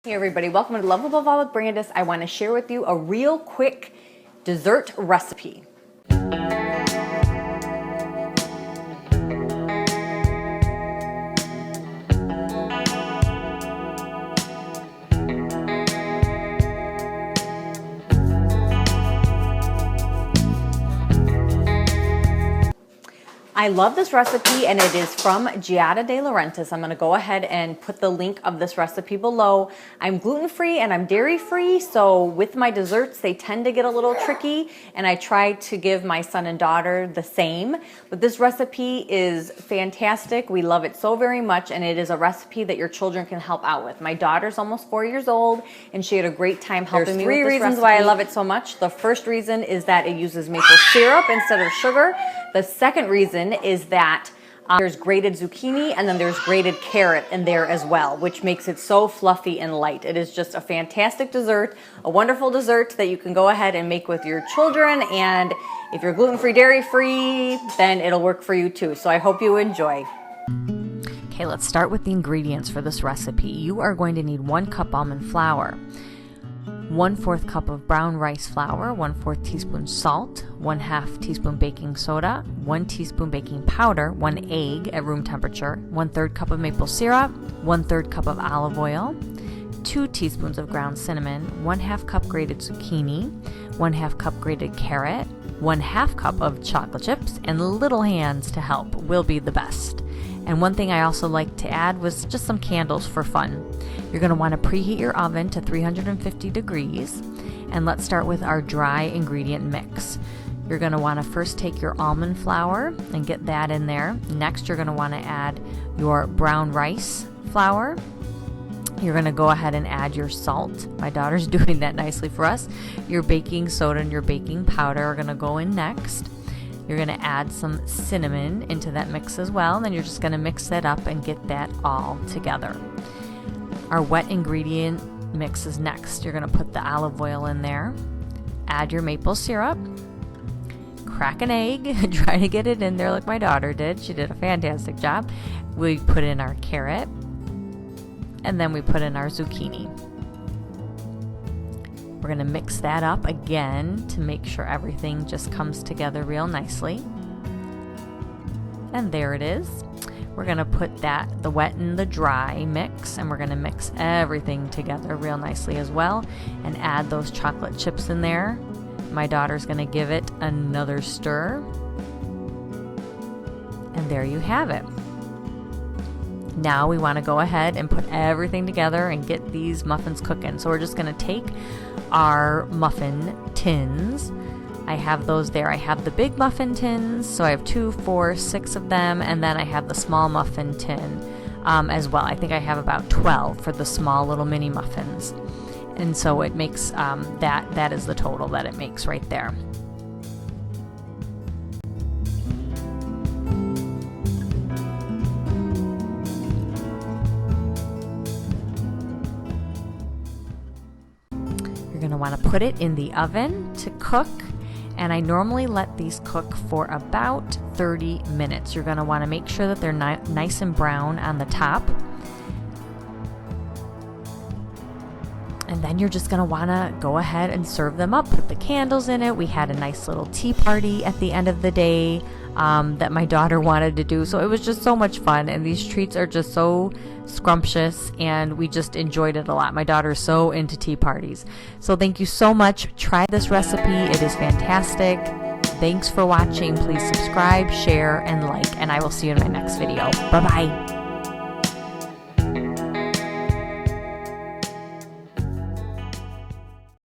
Hey everybody, welcome to Love Above All with Brandis. I want to share with you a real quick dessert recipe. I love this recipe and it is from Giada de Laurentiis. I'm going to go ahead and put the link of this recipe below. I'm gluten-free and I'm dairy-free, so with my desserts they tend to get a little tricky, and I try to give my son and daughter the same. But this recipe is fantastic. We love it so very much, and it is a recipe that your children can help out with. My daughter's almost 4 years old and she had a great time helping me with this recipe. There's 3 reasons why I love it so much. The first reason is that it uses maple syrup instead of sugar. The second reason is that there's grated zucchini and then there's grated carrot in there as well, which makes it so fluffy and light. It is just a fantastic dessert, a wonderful dessert that you can go ahead and make with your children. And if you're gluten-free, dairy-free, then it'll work for you too. So I hope you enjoy. Okay, let's start with the ingredients for this recipe. You are going to need 1 cup almond flour, 1/4 cup of brown rice flour, 1/4 teaspoon salt, 1/2 teaspoon baking soda, 1 teaspoon baking powder, 1 egg at room temperature, 1/3 cup of maple syrup, 1/3 cup of olive oil, 2 teaspoons of ground cinnamon, 1/2 cup grated zucchini, 1/2 cup grated carrot, 1/2 cup of chocolate chips, and little hands to help will be the best. And one thing I also like to add was just some candles for fun. You're going to want to preheat your oven to 350 degrees. And let's start with our dry ingredient mix. You're going to want to first take your almond flour and get that in there. Next, you're going to want to add your brown rice flour. You're going to go ahead and add your salt. My daughter's doing that nicely for us. Your baking soda and your baking powder are going to go in next. You're going to add some cinnamon into that mix as well. Then you're just going to mix that up and get that all together. Our wet ingredient mix is next. You're going to put the olive oil in there. Add your maple syrup. Crack an egg. Try to get it in there like my daughter did. She did a fantastic job. We put in our carrot. And then we put in our zucchini. We're going to mix that up again to make sure everything just comes together real nicely. And there it is. We're going to put the wet and the dry mix, and we're going to mix everything together real nicely as well and add those chocolate chips in there. My daughter's going to give it another stir. And there you have it. Now we want to go ahead and put everything together and get these muffins cooking. So we're just going to take our muffin tins. I have those there. I have the big muffin tins, so I have 2, 4, 6 of them, and then I have the small muffin tin as well. I think I have about 12 for the small little mini muffins. And so it makes, that is the total that it makes right there. You're going to want to put it in the oven to cook, and I normally let these cook for about 30 minutes. You're going to want to make sure that they're nice and brown on the top. And then you're just going to want to go ahead and serve them up. Put the candles in it. We had a nice little tea party at the end of the day that my daughter wanted to do. So it was just so much fun. And these treats are just so scrumptious, and we just enjoyed it a lot. My daughter's so into tea parties. So thank you so much. Try this recipe. It is fantastic. Thanks for watching. Please subscribe, share, and like. And I will see you in my next video. Bye-bye.